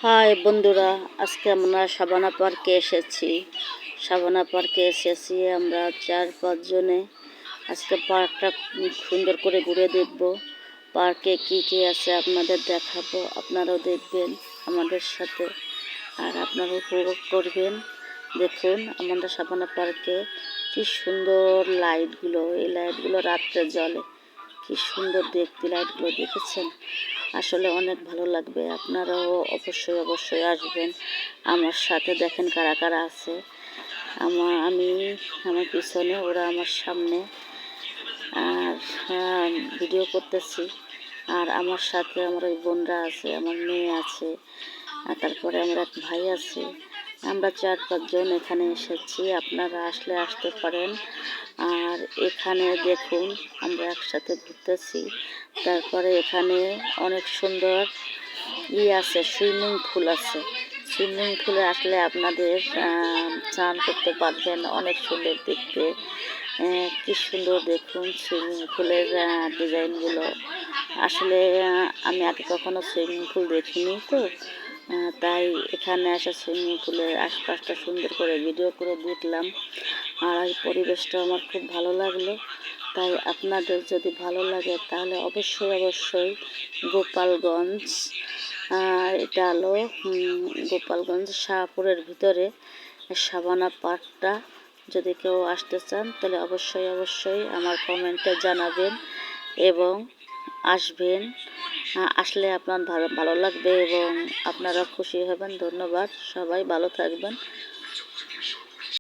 High বন্ধুরা, আজকে আমরা সাবানা পার্কে এসেছি। সাবানা পার্কে এসেছি আমরা 4-5 জনে। আজকে পার্কটা সুন্দর করে ঘুরে দেখব। পার্কে কি কি আছে আপনাদের দেখাবো, আপনারাও দেখবেন আমাদের সাথে, আর আপনারা উপভোগ করবেন। দেখুন আমাদের সাবানা পার্কে কি সুন্দর লাইটগুলো, এই লাইটগুলো রাত্রে জ্বলে, কি সুন্দর দেখতে লাইটগুলো, দেখেছেন? আসলে অনেক ভালো লাগবে। আপনারাও অবশ্যই আসবেন আমার সাথে। দেখেন কারা কারা আছে। আমি আমার পিছনে, ওরা আমার সামনে, আর ভিডিও করতেছি। আর আমার সাথে আমার ওই বোনরা আছে, আমার মেয়ে আছে, আর তারপরে আমার এক ভাই আছে। আমরা 4-5 জন এখানে এসেছি। আপনারা আসলে আসতে পারেন। আর এখানে দেখুন আমরা একসাথে ঘুরতেছি। তারপরে এখানে অনেক সুন্দর আছে, সুইমিং পুল আছে। সুইমিং পুলে আসলে আপনাদের স্নান করতে পারবেন, অনেক সুন্দর দেখতে। কি সুন্দর দেখুন সুইমিং পুলের ডিজাইনগুলো। আসলে আমি আগে কখনো সুইমিং পুল দেখিনি, তো তাই এখানে আসা সুইমিং পুলের আশপাশটা সুন্দর করে ভিডিও করে দেখলাম। আর এই পরিবেশটা আমার খুব ভালো লাগলো। তাই আপনাদের যদি ভালো লাগে তাহলে অবশ্যই গোপালগঞ্জ, এটা হলো গোপালগঞ্জ শাহপুরের ভিতরে সাবানা পার্কটা। যদি কেউ আসতে চান তাহলে অবশ্যই আমার কমেন্টে জানাবেন এবং আসবেন। আসলে আপনার ভালো লাগবে এবং আপনারা খুশি হবেন। ধন্যবাদ, সবাই ভালো থাকবেন।